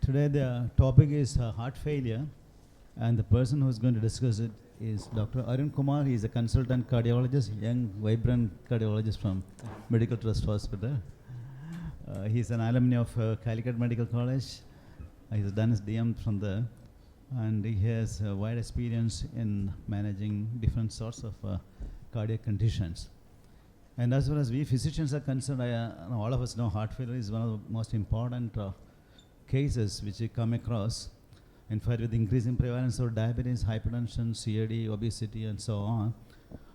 Today the topic is heart failure, and the person who is going to discuss it is Dr. Arun Kumar. He is a consultant cardiologist, young, vibrant cardiologist from Medical Trust Hospital. He is an alumni of Calicut Medical College. He has done his DM from there, and he has wide experience in managing different sorts of cardiac conditions. And as far as we physicians are concerned, all of us know heart failure is one of the most important cases which we come across. In fact, with increasing prevalence of diabetes, hypertension, CAD, obesity, and so on,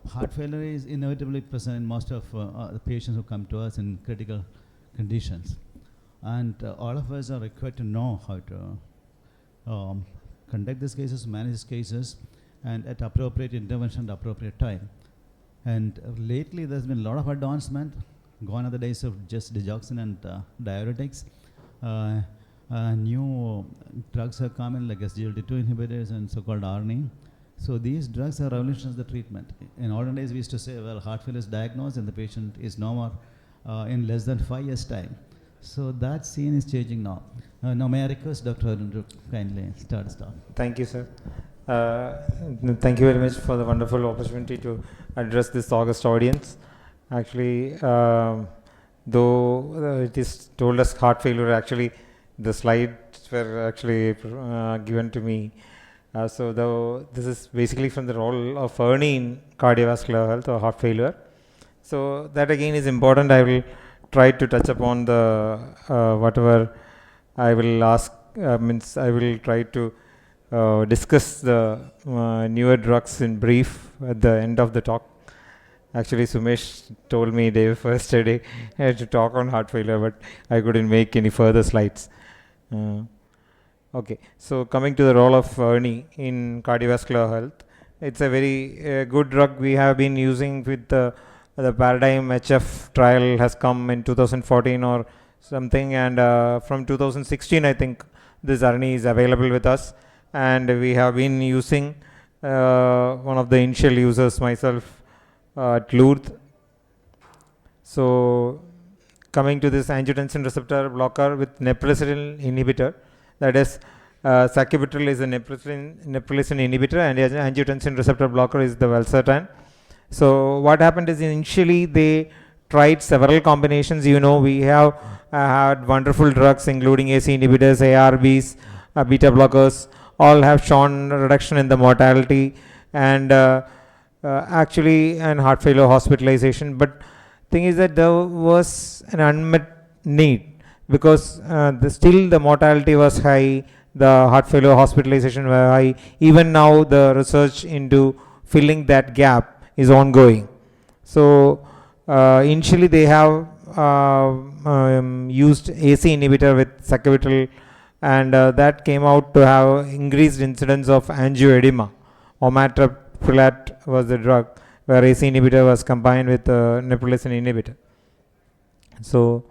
heart failure is inevitably present in most of the patients who come to us in critical conditions. And all of us are required to know how to conduct these cases, manage these cases, and at appropriate intervention at appropriate time. And lately, there's been a lot of advancement. Gone are the days of just digoxin and diuretics. New drugs have come in, like SGLT2 inhibitors and so-called ARNI. So these drugs are revolutionized the treatment. In olden days, we used to say, well, heart failure is diagnosed and the patient is no more in less than 5 years' time. So that scene is changing now. Now may I request Dr. Arun to kindly start his talk. Thank you, sir. Thank you very much for the wonderful opportunity to address this august audience. Actually, though it is told as heart failure, actually the slides were actually given to me. So though this is basically from the role of Ernie in cardiovascular health or heart failure. So that again is important. I will try to touch upon the whatever I will ask, I will try to discuss the newer drugs in brief at the end of the talk. Actually, Sumesh told me day first day to talk on heart failure, but I couldn't make any further slides. Okay, so coming to the role of Ernie in cardiovascular health, it's a very good drug we have been using with the Paradigm HF trial has come in 2014 or something, and from 2016 I think this Ernie is available with us, and we have been using one of the initial users myself at Lourdes. So coming to this angiotensin receptor blocker with neprilysin inhibitor, that is sacubitril is a neprilysin inhibitor and angiotensin receptor blocker is the valsartan. So what happened is initially they tried several combinations. You know, we have had wonderful drugs including AC inhibitors, ARBs, beta blockers, all have shown reduction in the mortality and actually and heart failure hospitalization. But thing is that there was an unmet need because still the mortality was high, the heart failure hospitalization were high. Even now the research into filling that gap is ongoing. So initially they have used AC inhibitor with sacubitril, and that came out to have increased incidence of angioedema. Omatoprilat was the drug where AC inhibitor was combined with neprilysin inhibitor. So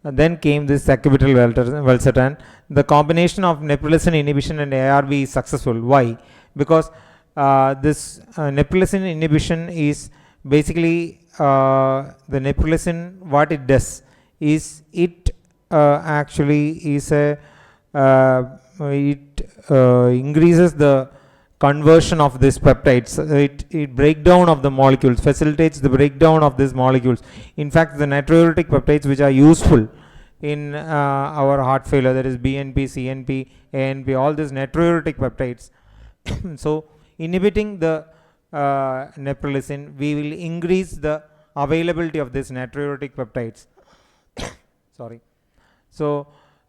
then came this sacubitril valsartan. The combination of neprilysin inhibition and ARB is successful. Why? Because this neprilysin inhibition is basically the neprilysin, what it does is it actually is a it increases the conversion of these peptides. It breakdown of the molecules, facilitates the breakdown of these molecules. In fact, the natriuretic peptides which are useful in our heart failure, that is BNP, CNP, ANP, all these natriuretic peptides. So inhibiting the neprilysin, we will increase the availability of these natriuretic peptides. Sorry. So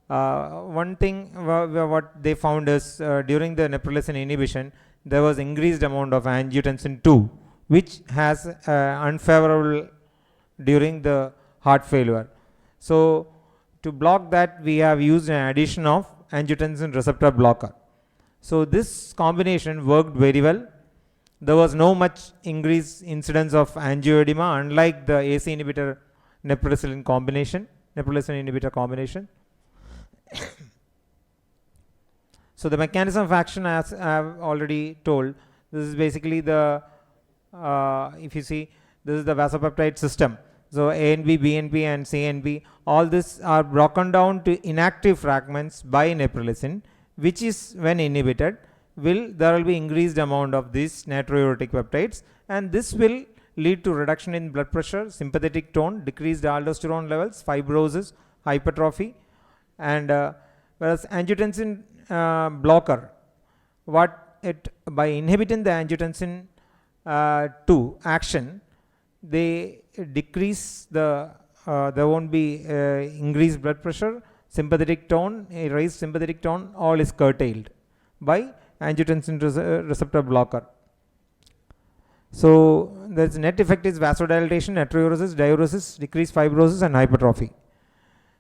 one thing what they found is during the neprilysin inhibition there was increased amount of angiotensin 2 which has unfavorable during the heart failure. So to block that we have used an addition of angiotensin receptor blocker. So this combination worked very well. There was no much increased incidence of angioedema unlike the AC inhibitor neprilysin inhibitor combination. So the mechanism of action, as I have already told, this is basically the if you see, this is the vasopeptide system So ANB, BNP and CNP, all this are broken down to inactive fragments by neprilysin, which is when inhibited, there will be increased amount of these natriuretic peptides, and this will lead to reduction in blood pressure, sympathetic tone, decreased aldosterone levels, fibrosis, hypertrophy, and whereas angiotensin blocker, by inhibiting the angiotensin 2 action, they decrease there won't be increased blood pressure, sympathetic tone, raised sympathetic tone, all is curtailed by angiotensin receptor blocker. So the net effect is vasodilatation, natriuresis, diuresis, decreased fibrosis and hypertrophy.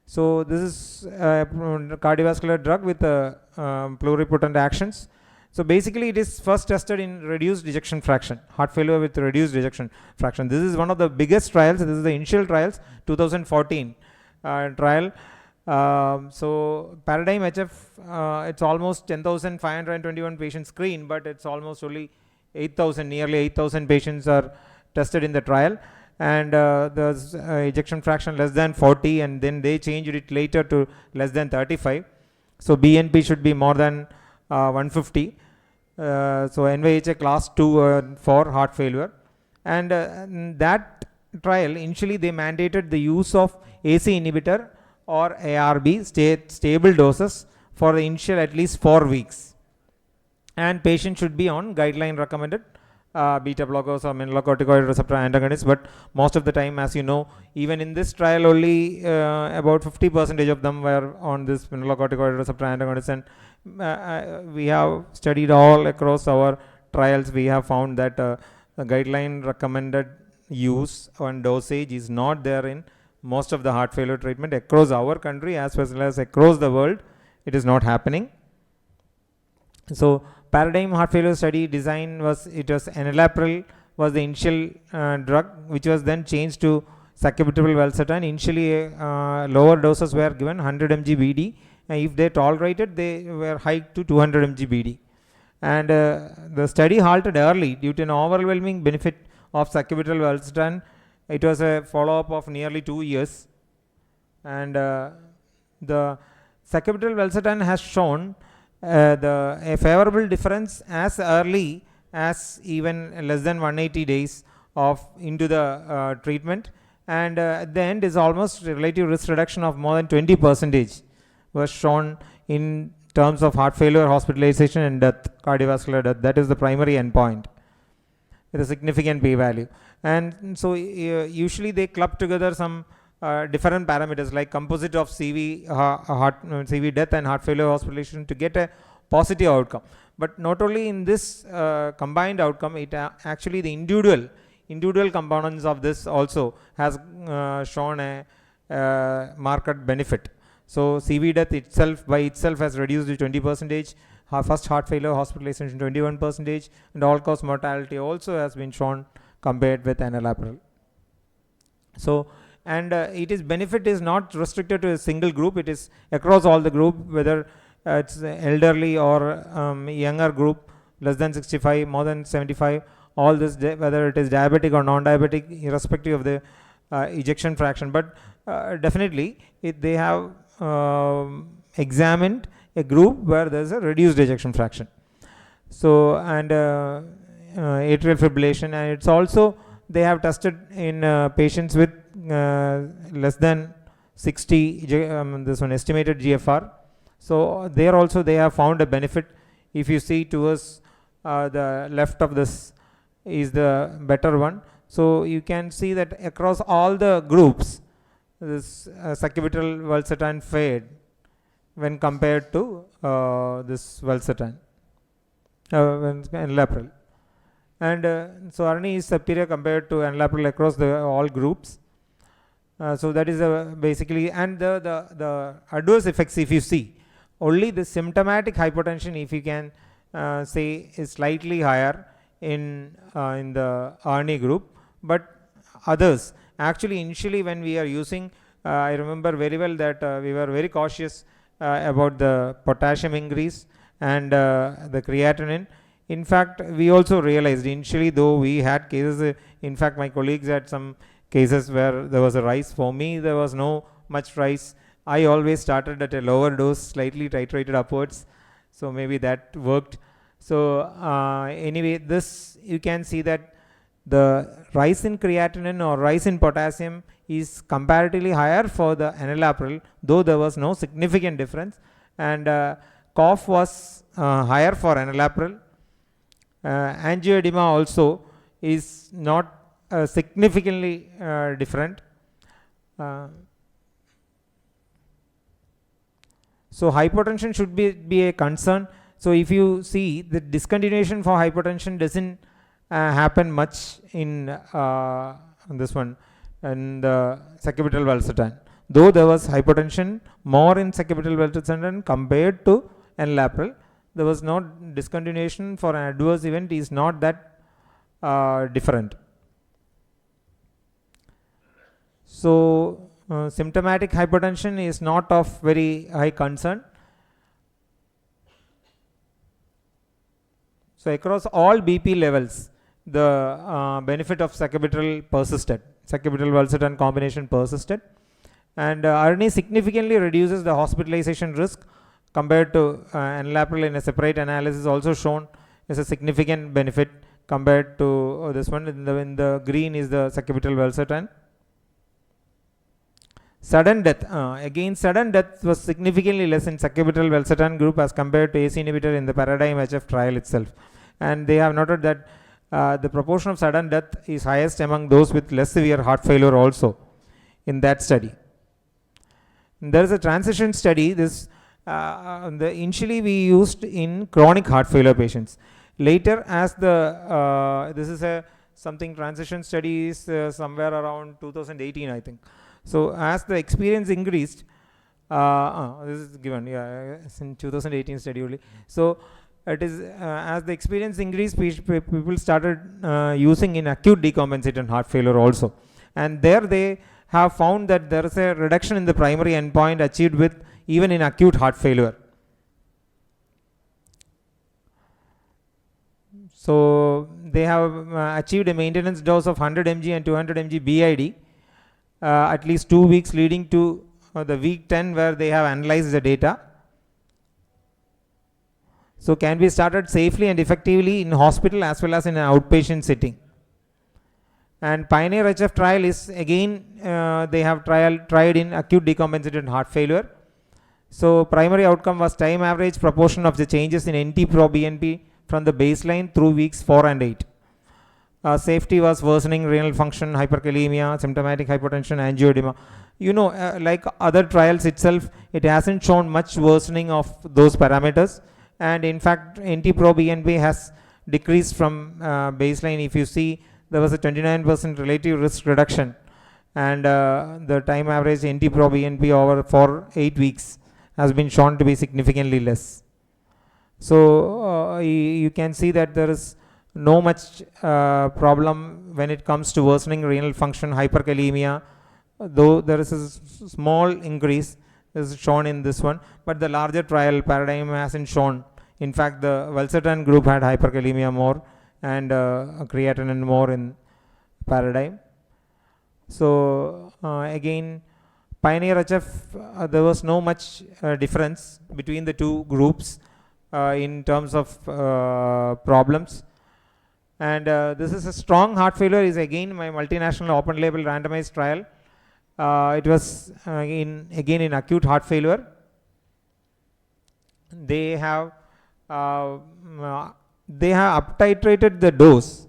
So this is a cardiovascular drug with pluripotent actions. So basically it is first tested in reduced ejection fraction, heart failure with reduced ejection fraction. This is one of the biggest trials. This is the initial trials, 2014 trial. So Paradigm HF, it's almost 10,521 patients screened, but it's almost only 8,000, nearly 8,000 patients are tested in the trial, and the ejection fraction less than 40, and then they changed it later to less than 35. So BNP should be more than 150. So NYHA class 2 for heart failure, and that trial initially they mandated the use of AC inhibitor or ARB stable doses for the initial at least 4 weeks, and patient should be on guideline recommended beta blockers or mineralocorticoid receptor antagonists. But most of the time, as you know, even in this trial only about 50% of them were on this mineralocorticoid receptor antagonists, and we have studied all across our trials. We have found that the guideline recommended use and dosage is not there in most of the heart failure treatment across our country as well as across the world. It is not happening. So Paradigm heart failure study design was enalapril was the initial drug, which was then changed to sacubitril valsartan. Initially lower doses were given 100 mg BD, and if they tolerated, they were hiked to 200 mg BD, and the study halted early due to an overwhelming benefit of sacubitril valsartan. It was a follow-up of nearly 2 years, and the sacubitril valsartan has shown a favorable difference as early as even less than 180 days into the treatment, and at the end is almost relative risk reduction of more than 20% was shown in terms of heart failure, hospitalization and death, cardiovascular death. That is the primary endpoint with a significant p-value. And so usually they club together some different parameters like composite of CV death and heart failure hospitalization to get a positive outcome. But not only in this combined outcome, it actually the individual components of this also has shown a marked benefit. So CV death by itself has reduced to 20%, first heart failure hospitalization 21%, and all cause mortality also has been shown compared with enalapril. So, and its benefit is not restricted to a single group, it is across all the group, whether it's elderly or younger group, less than 65, more than 75, all this, whether it is diabetic or non-diabetic, irrespective of the ejection fraction. But definitely they have examined a group where there is a reduced ejection fraction. So, and atrial fibrillation, and it's also they have tested in patients with less than 60 this one estimated GFR. So there also they have found a benefit. If you see towards the left of this is the better one. So you can see that across all the groups, this sacubitril valsartan failed when compared to this valsartan, enalapril. And so Arun is superior compared to enalapril across all groups. So that is basically, and the adverse effects, if you see, only the symptomatic hypertension, if you can say, is slightly higher in the RNA group, but others actually initially when we are using, I remember very well that we were very cautious about the potassium increase and the creatinine. In fact, we also realized initially, though we had cases, in fact my colleagues had some cases where there was a rise. For me, there was no much rise. I always started at a lower dose, slightly titrated upwards. So maybe that worked. So anyway, this you can see that the rise in creatinine or rise in potassium is comparatively higher for the enalapril, though there was no significant difference. And cough was higher for enalapril. Angioedema also is not significantly different. So hypertension should be a concern. So if you see, the discontinuation for hypertension doesn't happen much in this one, in the sacubitril valsartan. Though there was hypertension more in sacubitril valsartan compared to enalapril, there was no discontinuation for an adverse event is not that different. So symptomatic hypertension is not of very high concern. So across all BP levels, the benefit of sacubitril persisted. Sacubitril valsartan combination persisted, and RNA significantly reduces the hospitalization risk compared to enalapril in a separate analysis, also shown as a significant benefit compared to this one. In the green is the sacubitril valsartan. Sudden death, again sudden death was significantly less in sacubitril valsartan group as compared to ACE inhibitor in the Paradigm HF trial itself. And they have noted that the proportion of sudden death is highest among those with less severe heart failure also in that study. And there is a transition study. This initially we used in chronic heart failure patients. Later, as the this is a something transition study is somewhere around 2018, I think. So as the experience increased, this is given, it's in 2018 study only. So it is as the experience increased, people started using in acute decompensated heart failure also, and there they have found that there is a reduction in the primary endpoint achieved with even in acute heart failure. So they have achieved a maintenance dose of 100 mg and 200 mg BID at least 2 weeks leading to the week 10 where they have analyzed the data. So can be started safely and effectively in hospital as well as in an outpatient setting. And Pioneer HF trial is again they have tried in acute decompensated heart failure. So primary outcome was time average proportion of the changes in NT-proBNP from the baseline through weeks 4 and 8. Safety was worsening renal function, hyperkalemia, symptomatic hypertension, angioedema. You know, like other trials itself, it hasn't shown much worsening of those parameters. And in fact, NT-proBNP has decreased from baseline. If you see, there was a 29% relative risk reduction, and the time average NT-proBNP over for 8 weeks has been shown to be significantly less. So you can see that there is no much problem when it comes to worsening renal function, hyperkalemia, though there is a small increase is shown in this one, but the larger trial Paradigm hasn't shown. In fact, the valsartan group had hyperkalemia more and creatinine more in Paradigm. So again, Pioneer HF, there was no much difference between the two groups in terms of problems. And this is a strong heart failure is again my multinational open label randomized trial. It was again in acute heart failure. They have uptitrated the dose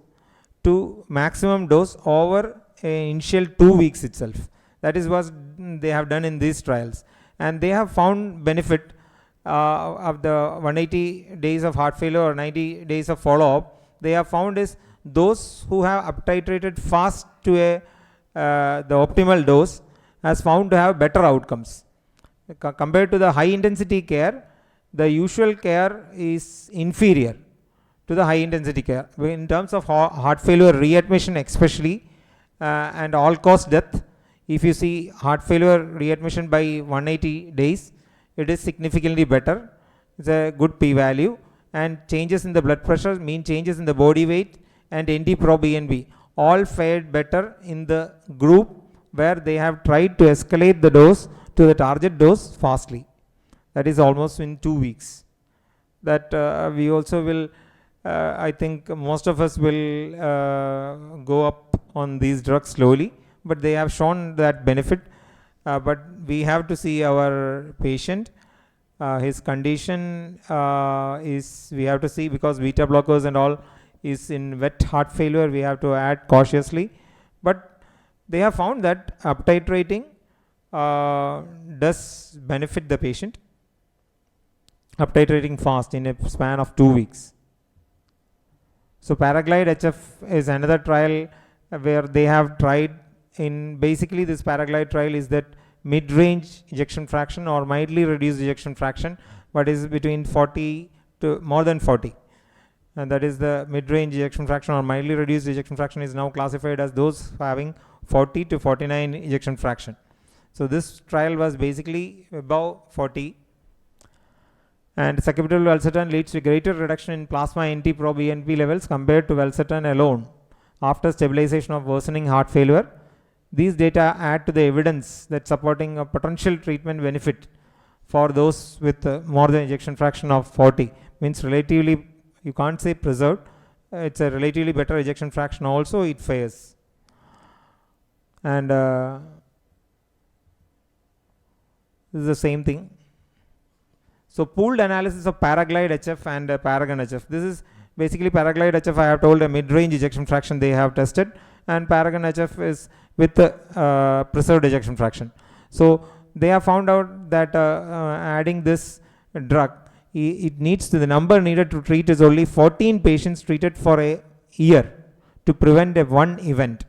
to maximum dose over initial 2 weeks itself. That is what they have done in these trials, and they have found benefit of the 180 days of heart failure or 90 days of follow-up. They have found is those who have uptitrated fast to the optimal dose has found to have better outcomes compared to the high intensity care. The usual care is inferior to the high intensity care in terms of heart failure readmission especially, and all cause death. If you see heart failure readmission by 180 days, it is significantly better. It's a good p-value. And changes in the blood pressure, mean changes in the body weight, and NT-proBNP, all fared better in the group where they have tried to escalate the dose to the target dose fastly. That is almost in 2 weeks. That we also will, I think most of us will go up on these drugs slowly, but they have shown that benefit. But we have to see our patient, his condition is, we have to see, because beta blockers and all is in wet heart failure, we have to add cautiously. But they have found that up titrating does benefit the patient, up titrating fast in a span of 2 weeks. So Paraglide HF is another trial where they have tried in, basically this Paraglide trial is that mid-range ejection fraction or mildly reduced ejection fraction, but is between 40 to more than 40. And that is the mid-range ejection fraction or mildly reduced ejection fraction is now classified as those having 40 to 49 ejection fraction. So this trial was basically above 40. And sacubitril valsartan leads to greater reduction in plasma NT-proBNP levels compared to valsartan alone after stabilization of worsening heart failure. These data add to the evidence that supporting a potential treatment benefit for those with more than ejection fraction of 40, means relatively, you can't say preserved, it's a relatively better ejection fraction also, it fares. And this is the same thing. So pooled analysis of Paraglide HF and Paragon HF. This is basically Paraglide HF, I have told a mid-range ejection fraction they have tested, and Paragon HF is with preserved ejection fraction. So they have found out that adding this drug, it needs to, the number needed to treat is only 14 patients treated for a year to prevent a one event.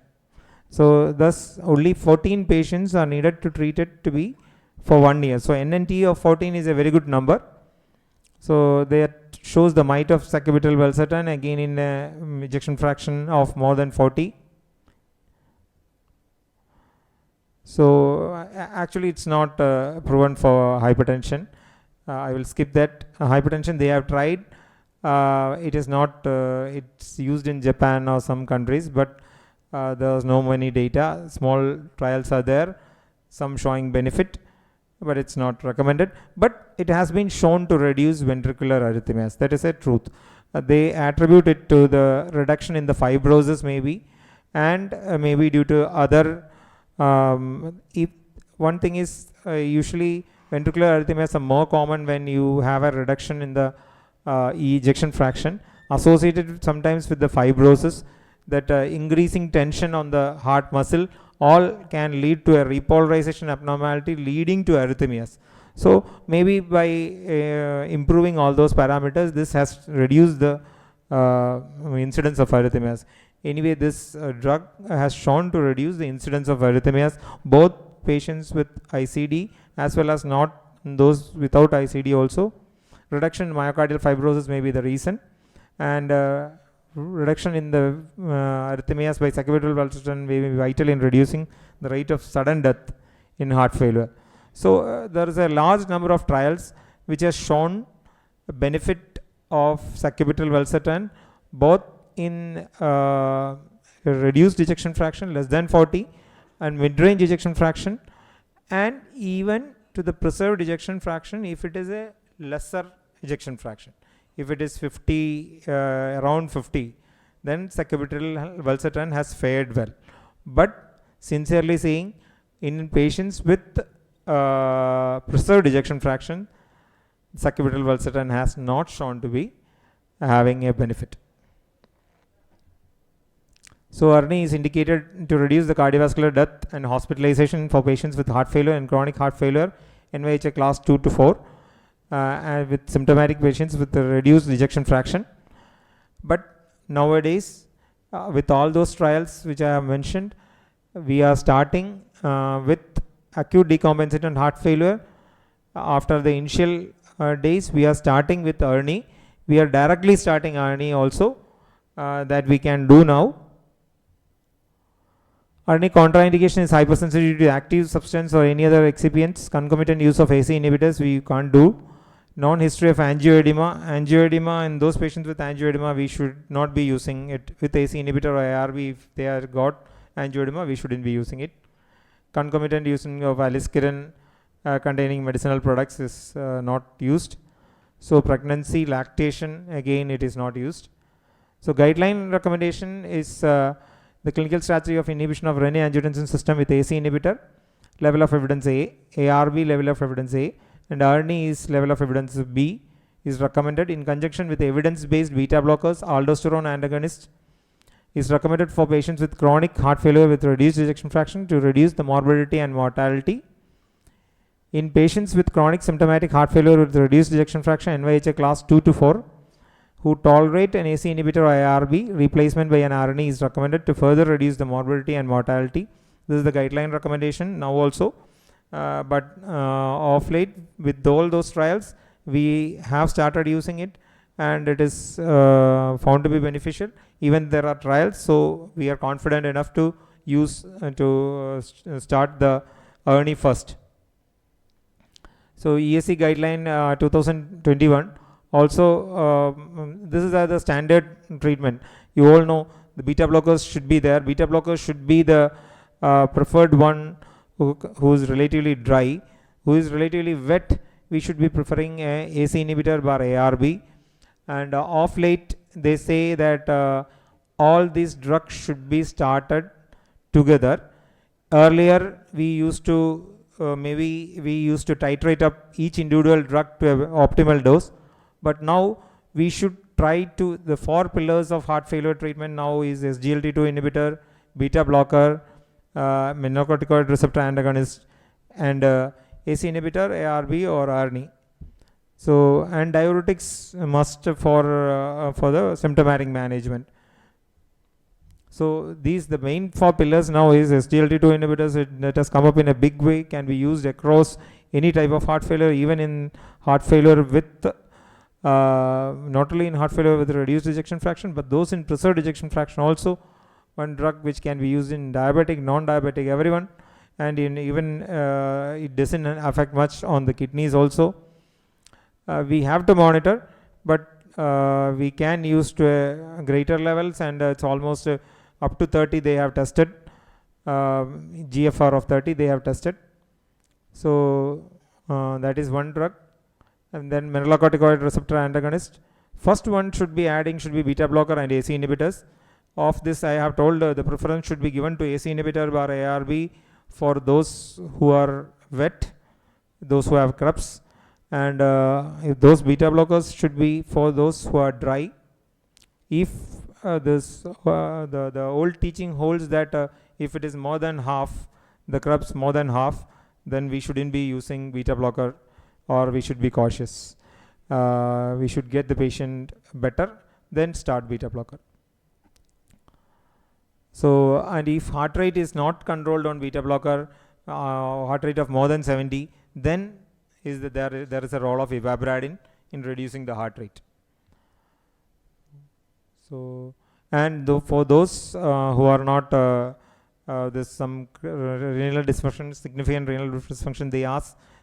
So thus only 14 patients are needed to treat it to be for 1 year. So NNT of 14 is a very good number. So that shows the might of sacubitril valsartan again in ejection fraction of more than 40. So actually it's not proven for hypertension. I will skip that. Hypertension they have tried. It is not, it's used in Japan or some countries, but there was no many data. Small trials are there, some showing benefit, but it's not recommended. But it has been shown to reduce ventricular arrhythmias. That is a truth. They attribute it to the reduction in the fibrosis maybe, and maybe due to other, if one thing is usually ventricular arrhythmias are more common when you have a reduction in the ejection fraction associated sometimes with the fibrosis, that increasing tension on the heart muscle all can lead to a repolarization abnormality leading to arrhythmias. So maybe by improving all those parameters, this has reduced the incidence of arrhythmias. Anyway, this drug has shown to reduce the incidence of arrhythmias, both patients with ICD as well as not those without ICD also. Reduction in myocardial fibrosis may be the reason, and reduction in the arrhythmias by sacubitril valsartan may be vital in reducing the rate of sudden death in heart failure. So there is a large number of trials which has shown a benefit of sacubitril valsartan both in reduced ejection fraction less than 40 and mid-range ejection fraction, and even to the preserved ejection fraction if it is a lesser ejection fraction. If it is 50, around 50, then sacubitril valsartan has fared well. But sincerely saying, in patients with preserved ejection fraction, sacubitril valsartan has not shown to be having a benefit. So Arun is indicated to reduce the cardiovascular death and hospitalization for patients with heart failure and chronic heart failure, NYHA class 2 to 4. And with symptomatic patients with a reduced ejection fraction. But nowadays, with all those trials which I have mentioned, we are starting with acute decompensated heart failure. After the initial days, we are starting with ARNI. We are directly starting ARNI also, that we can do now. ARNI contraindication is hypersensitivity to active substance or any other excipients. Concomitant use of AC inhibitors we can't do. Non-history of angioedema in those patients with angioedema, we should not be using it. With AC inhibitor or ARB, if they are got angioedema, we shouldn't be using it. Concomitant using of aliskiren containing medicinal products is not used. So pregnancy, lactation, again it is not used. So guideline recommendation is the clinical strategy of inhibition of renin-angiotensin system with AC inhibitor, level of evidence A, ARB level of evidence A, and ARNI is level of evidence B, is recommended in conjunction with evidence-based beta blockers. Aldosterone antagonist is recommended for patients with chronic heart failure with reduced ejection fraction to reduce the morbidity and mortality. In patients with chronic symptomatic heart failure with reduced ejection fraction, NYHA class 2 to 4, who tolerate an AC inhibitor or ARB, replacement by an RNA is recommended to further reduce the morbidity and mortality. This is the guideline recommendation now also. But of late, with all those trials, we have started using it, and it is found to be beneficial. Even there are trials, so we are confident enough to use start the ERNI first. So ESC guideline 2021 also, this is the standard treatment. You all know the beta blockers should be there. Beta blockers should be the preferred one who is relatively dry. Who is relatively wet, we should be preferring a AC inhibitor bar ARB. And of late, they say that all these drugs should be started together. Earlier, we used to titrate up each individual drug to an optimal dose. But now we should try to, the 4 pillars of heart failure treatment now is SGLT2 inhibitor, beta blocker, mineralocorticoid receptor antagonist, and AC inhibitor, ARB or ARNI. So, and diuretics must for the symptomatic management. So these, the main 4 pillars now is SGLT2 inhibitors. It has come up in a big way, can be used across any type of heart failure, even in heart failure with not only in heart failure with reduced ejection fraction, but those in preserved ejection fraction also. One drug which can be used in diabetic, non-diabetic, everyone, and in even it doesn't affect much on the kidneys also. We have to monitor, but we can use to greater levels, and it's almost up to 30 they have tested, GFR of 30 they have tested. So that is one drug. And then mineralocorticoid receptor antagonist. First one should be beta blocker and AC inhibitors. Of this, I have told the preference should be given to AC inhibitor bar ARB for those who are wet, those who have CRUBs, and if those beta blockers should be for those who are dry. If the old teaching holds that if it is more than half, the CRUBs more than half, then we shouldn't be using beta blocker, or we should be cautious. We should get the patient better, then start beta blocker. So, and if heart rate is not controlled on beta blocker, heart rate of more than 70, then is that there is a role of ivabradine in reducing the heart rate. So, and for those who are not there's some renal dysfunction, significant renal dysfunction,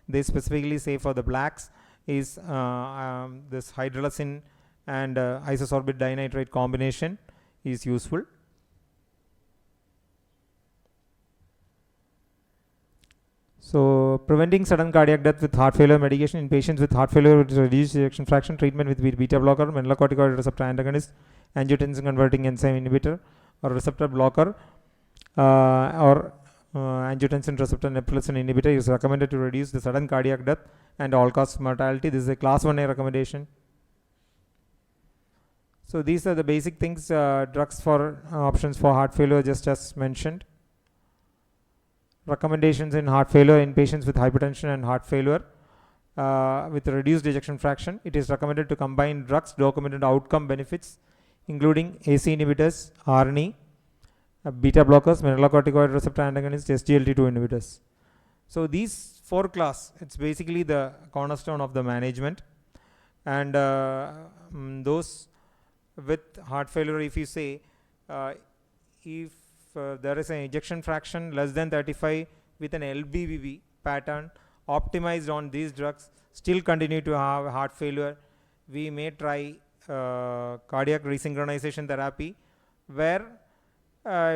they specifically say for the blacks is this hydralazine and isosorbate dinitrate combination is useful. So preventing sudden cardiac death with heart failure medication in patients with heart failure with reduced ejection fraction, treatment with beta blocker, mineralocorticoid receptor antagonist, angiotensin converting enzyme inhibitor, or receptor blocker, or angiotensin receptor neprilysin inhibitor is recommended to reduce the sudden cardiac death and all-cause mortality. This is a class 1A recommendation. So these are the basic things, drugs for options for heart failure, just as mentioned. Recommendations in heart failure in patients with hypertension and heart failure with reduced ejection fraction. It is recommended to combine drugs documented outcome benefits, including AC inhibitors, RNA, beta blockers, mineralocorticoid receptor antagonists, SGLT2 inhibitors. So these 4 class, it's basically the cornerstone of the management. And those with heart failure, if you say, if there is an ejection fraction less than 35 with an LBBB pattern, optimized on these drugs still continue to have heart failure, we may try cardiac resynchronization therapy, where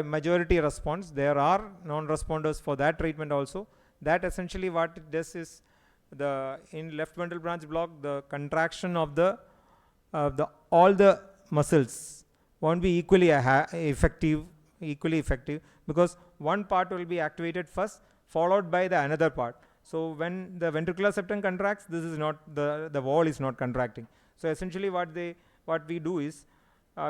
majority response. There are non-responders for that treatment also. That essentially what it does is, in left ventral branch block, the contraction of all the muscles won't be equally effective, because one part will be activated first, followed by the another part. So when the ventricular septum contracts, this is not the wall is not contracting. So essentially what we do is,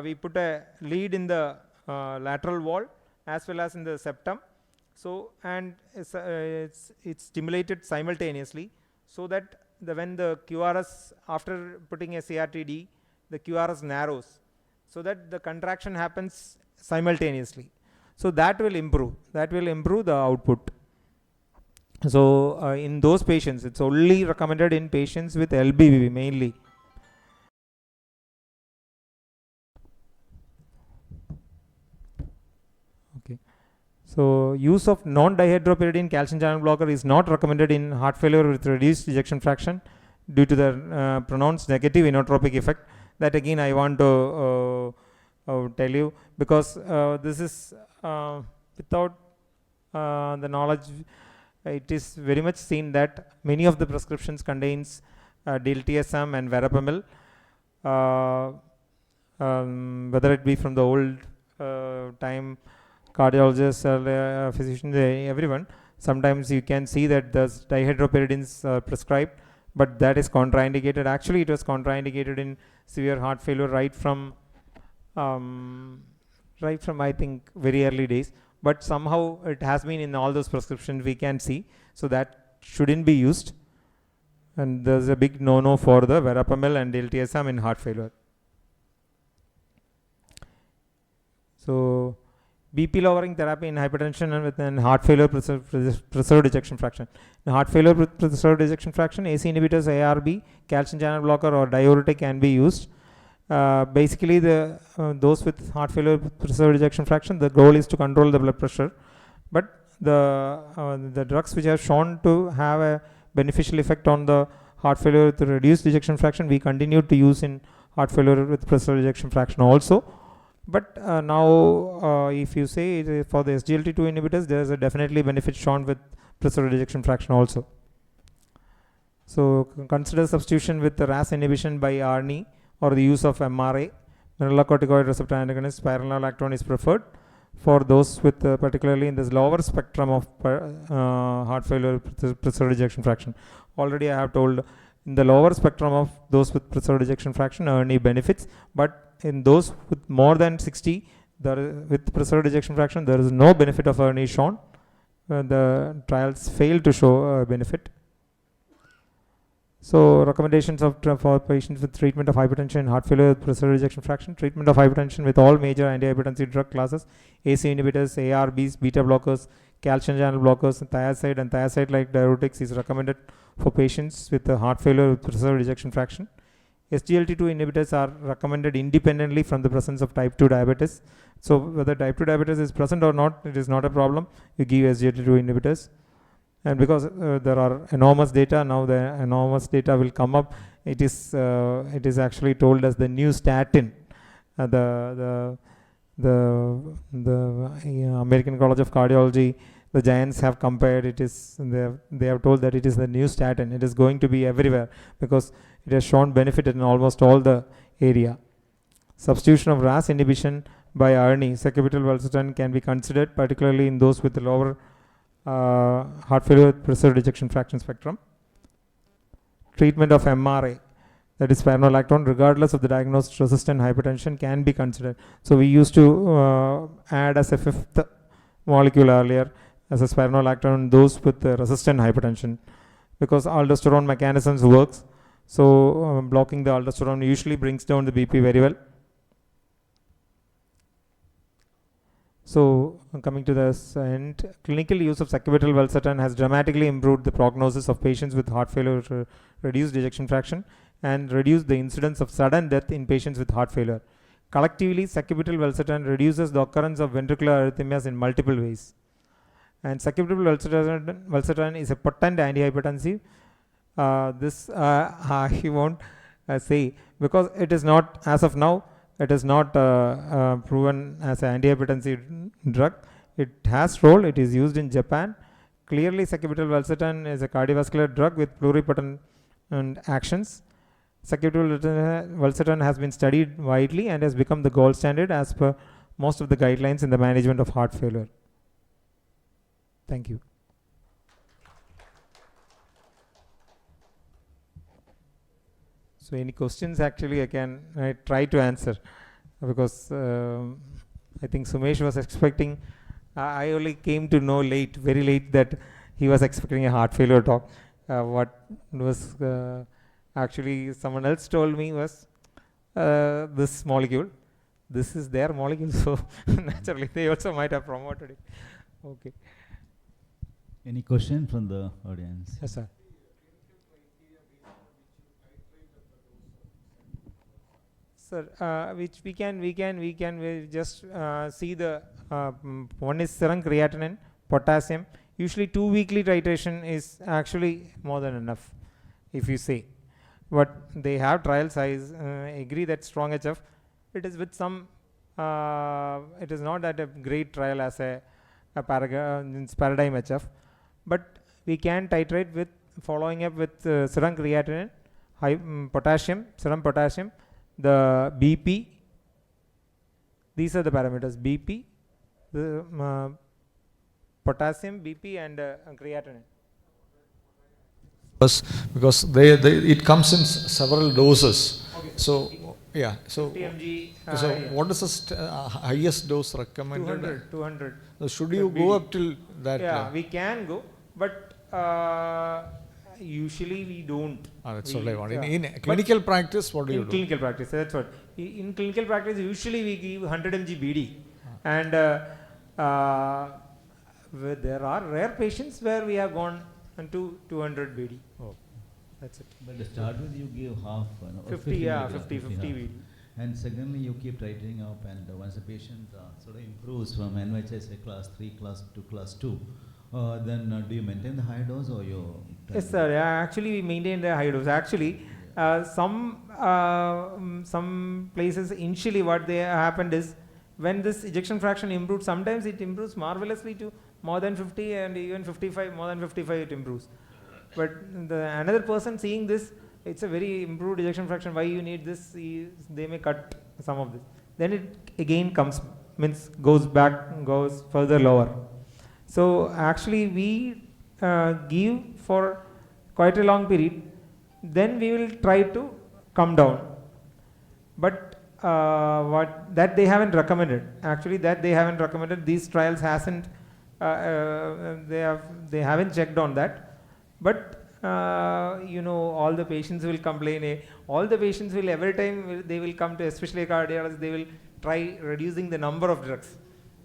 we put a lead in the lateral wall as well as in the septum. So and it's stimulated simultaneously, so that when the QRS, after putting a CRTD, the QRS narrows, so that the contraction happens simultaneously. So that will improve the output. So in those patients, it's only recommended in patients with LBBB mainly. Okay. So use of non-dihydropyridine calcium channel blocker is not recommended in heart failure with reduced ejection fraction due to the pronounced negative inotropic effect. That again I want to tell you, because this is without the knowledge, it is very much seen that many of the prescriptions contains diltiazem and verapamil, whether it be from the old time cardiologists or physicians, everyone. Sometimes you can see that the dihydropyridines are prescribed, but that is contraindicated. Actually, it was contraindicated in severe heart failure right from I think very early days. But somehow it has been in all those prescriptions, we can see. So that shouldn't be used. And there's a big no-no for the verapamil and diltiazem in heart failure. So BP lowering therapy in hypertension and within heart failure preserved ejection fraction. In heart failure with preserved ejection fraction, AC inhibitors, ARB, calcium channel blocker or diuretic can be used. Basically, those with heart failure with preserved ejection fraction, the goal is to control the blood pressure. But the drugs which are shown to have a beneficial effect on the heart failure with reduced ejection fraction, we continue to use in heart failure with preserved ejection fraction also. But now if you say for the SGLT2 inhibitors, there is a definitely benefit shown with preserved ejection fraction also. So consider substitution with the RAS inhibition by ARNI or the use of MRA. Mineralocorticoid receptor antagonist spironolactone is preferred for those with particularly in this lower spectrum of heart failure with preserved ejection fraction. Already I have told, in the lower spectrum of those with preserved ejection fraction, ARNI benefits, but in those with more than 60 with preserved ejection fraction, there is no benefit of ARNI shown. The trials fail to show benefit. So recommendations for patients with treatment of hypertension and heart failure with preserved ejection fraction: treatment of hypertension with all major antihypertensive drug classes, AC inhibitors, ARBs, beta blockers, calcium channel blockers, thiazide and thiazide-like diuretics is recommended for patients with heart failure with preserved ejection fraction. SGLT2 inhibitors are recommended independently from the presence of type 2 diabetes. So whether type 2 diabetes is present or not, it is not a problem. You give SGLT2 inhibitors. And because there are enormous data, now the enormous data will come up. It is actually told as the new statin. The American College of Cardiology, the giants have compared. They have told that it is the new statin. It is going to be everywhere because it has shown benefit in almost all the area. Substitution of RAS inhibition by ARNI, sacubitril valsartan, can be considered, particularly in those with the lower heart failure with preserved ejection fraction spectrum. Treatment of MRA, that is spironolactone, regardless of the diagnosed resistant hypertension, can be considered. So we used to add as a fifth molecule earlier as a spironolactone those with resistant hypertension, because aldosterone mechanisms works. So blocking the aldosterone usually brings down the BP very well. So coming to this end, clinical use of sacubitril valsartan has dramatically improved the prognosis of patients with heart failure with reduced ejection fraction and reduced the incidence of sudden death in patients with heart failure. Collectively, sacubitril valsartan reduces the occurrence of ventricular arrhythmias in multiple ways. And sacubitril valsartan is a potent antihypertensive. This I won't say, because it is not, as of now, it is not proven as an antihypertensive drug. It has role. It is used in Japan. Clearly, sacubitril valsartan is a cardiovascular drug with pluripotent actions. Sacubitril valsartan has been studied widely and has become the gold standard as per most of the guidelines in the management of heart failure. Thank you. So any questions, actually I try to answer, because I think Sumesh was expecting, I only came to know late, very late, that he was expecting a heart failure talk. What was actually someone else told me was this molecule. This is their molecule, so naturally they also might have promoted it. Okay. Any question from the audience? Yes, sir. Sir, which we just see the one is serum creatinine, potassium. Usually 2 weekly titration is actually more than enough, if you say. But they have trials. I agree that strong HF, it is with some, it is not that a great trial as a paradigm HF, but we can titrate with following up with serum creatinine, potassium, serum potassium, the BP. These are the parameters: BP, the potassium, BP, and creatinine. Because it comes in several doses. Okay. So yeah. So 50 mg. So what is the highest dose recommended? 200. So should you go up till that? Yeah, we can go, but usually we don't. That's what I want. In clinical practice, what do you do? In clinical practice, that's what. In clinical practice, usually we give 100 mg BD, and there are rare patients where we have gone into 200 BD. Oh. That's it. But to start with, you give half. 50 BD. And secondly, you keep tightening up, and once the patient sort of improves from NHS class 3, class to class 2, then do you maintain the high dose, or you? Yes, sir. Actually, we maintain the high dose. Actually, some places initially what they happened is, when this ejection fraction improves, sometimes it improves marvelously to more than 50 and even 55, more than 55 it improves. But another person seeing this, it's a very improved ejection fraction, why you need this, they may cut some of this. Then it again goes further lower. So actually we give for quite a long period, then we will try to come down. But that they haven't recommended. Actually, that they haven't recommended. These trials hasn't. They haven't checked on that. But all the patients will complain. All the patients will every time they will come to, especially cardiologists, they will try reducing the number of drugs.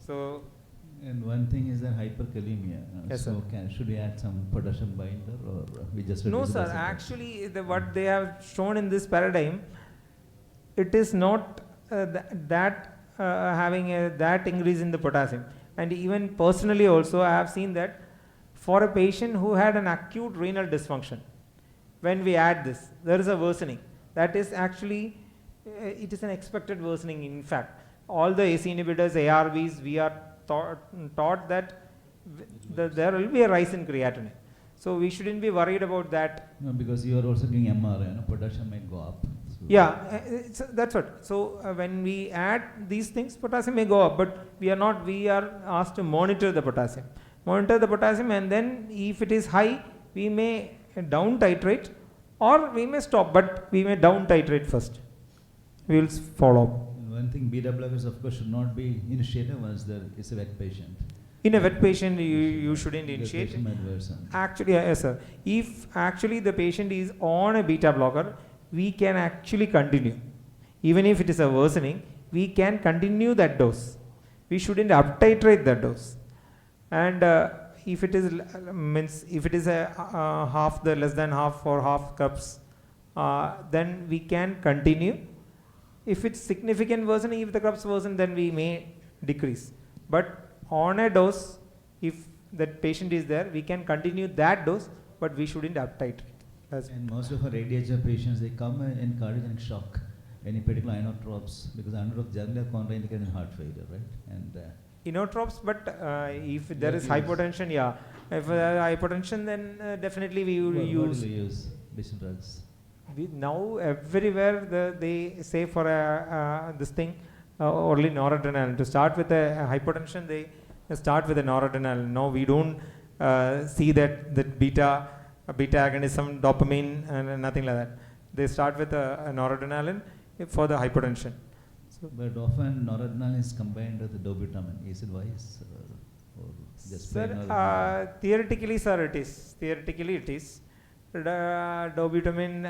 So. And one thing is that hyperkalemia. Yes, so should we add some potassium binder, or we just? No, sir. Actually, what they have shown in this paradigm, it is not having that increase in the potassium. And even personally also, I have seen that for a patient who had an acute renal dysfunction, when we add this, there is a worsening. That is actually, it is an expected worsening. In fact, all the AC inhibitors, ARBs, we are taught that there will be a rise in creatinine. So we shouldn't be worried about that. No, because you are also giving MR, potassium might go up. So yeah, that's what. So when we add these things, potassium may go up, but we are asked to monitor the potassium. And then if it is high, we may down titrate, or we may stop, but we may down titrate first. We will follow. One thing, beta blockers of course should not be initiated once there is a wet patient. In a wet patient, you shouldn't initiate. The patient might worsen. Actually, yes, sir. If actually the patient is on a beta blocker, we can actually continue. Even if it is a worsening, we can continue that dose. We shouldn't up titrate that dose. And if it is a half, the less than half or half cups, then we can continue. If it's significant worsening, if the cups worsen, then we may decrease. But on a dose, if that patient is there, we can continue that dose, but we shouldn't up titrate. And most of our ADHD patients, they come in cardiogenic shock, any particular inotropes, because inotropes generally are contraindicated in heart failure, right? And inotropes, but if there is use. hypotension, yeah. If hypotension, then definitely we will use. What do you use? Different drugs. Now everywhere they say for this thing only noradrenaline. To start with a hypotension, they start with a noradrenaline. No, we don't see that beta agonism, dopamine, and nothing like that. They start with a noradrenaline for the hypotension. So But often noradrenaline is combined with dobutamine. Is it wise? Or just plain sir, noradrenaline? theoretically, sir, it is. Theoretically, it is. Dobutamine,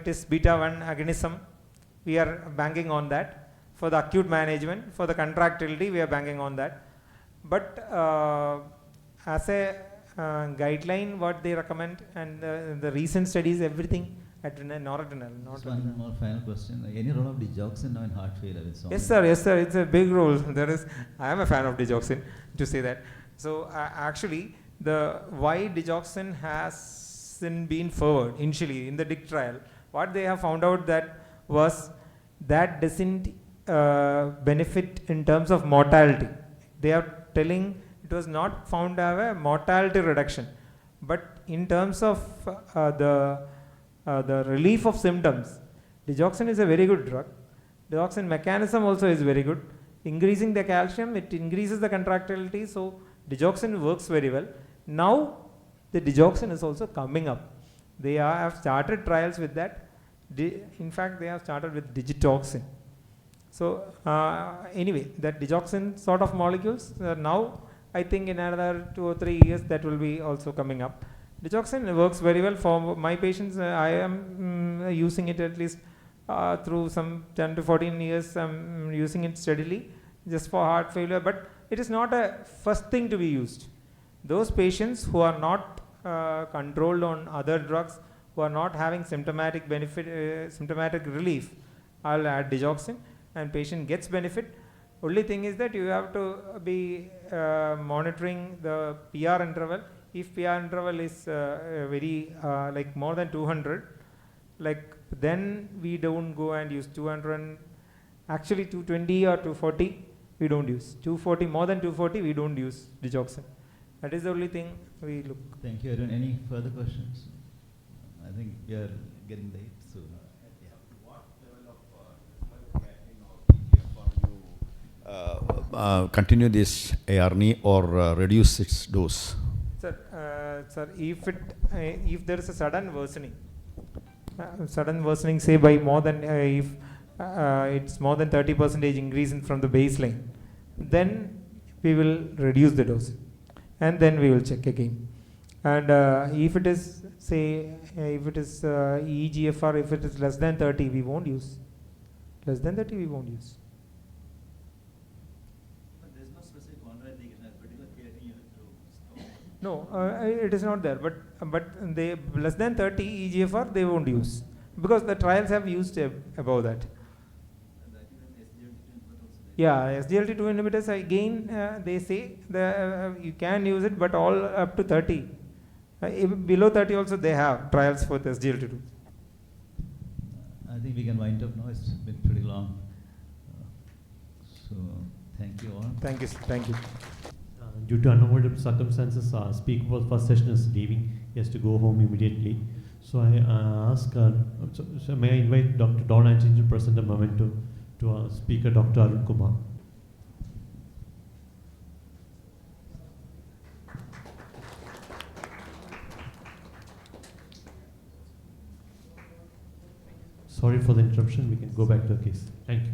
it is beta 1 agonism. We are banking on that. For the acute management, for the contractility, we are banking on that. But as a guideline, what they recommend, and the recent studies, everything, noradrenaline. Just one more final question. Any role of digoxin now in heart failure? Yes, sir. Yes, sir. It's a big role. I am a fan of digoxin, to say that. So actually, why digoxin hasn't been forward initially in the DIC trial, what they have found out that doesn't benefit in terms of mortality. They are telling it was not found to have a mortality reduction, but in terms of the relief of symptoms, digoxin is a very good drug. Digoxin mechanism also is very good. Increasing the calcium, it increases the contractility, so digoxin works very well. Now the digoxin is also coming up. They have started trials with that. In fact, they have started with digitoxin. So anyway, that digoxin sort of molecules, now I think in another 2 or 3 years that will be also coming up. Digoxin works very well for my patients. I am using it at least through some 10 to 14 years. I'm using it steadily just for heart failure, but it is not a first thing to be used. Those patients who are not controlled on other drugs, who are not having symptomatic benefit, symptomatic relief, I'll add digoxin and patient gets benefit. Only thing is that you have to be monitoring the PR interval. If PR interval is very like more than 200, like then we don't go and use 200. Actually 220 or 240 we don't use. 240, more than 240 we don't use digoxin. That is the only thing we look. Thank you, Arun. Any further questions? I think we are getting late, so. What level of creatinine or continue this ARNI or reduce its dose? Sir, if there is a sudden worsening, say by more than if it's more than 30% increase from the baseline, then we will reduce the dose, and then we will check again. And if it is, say, if it is EGFR, if it is less than 30, we won't use. Less than 30, we won't use. But there is no specific contraindication, a particular creatinine unit to stop. No, it is not there. But they less than 30 EGFR, they won't use, because the trials have used above that. Yeah, SGLT2 inhibitors again, they say you can use it, but all up to 30. Below 30 also they have trials for the SGLT2. I think we can wind up now. It's been pretty long. So thank you all. Thank you. Thank you. Due to unavoidable circumstances, speaker for first session is leaving. He has to go home immediately. So I ask, so may I invite Dr. Don Anthony to present a memento to our speaker, Dr. Arun Kumar. Sorry for the interruption. We can go back to the case. Thank you.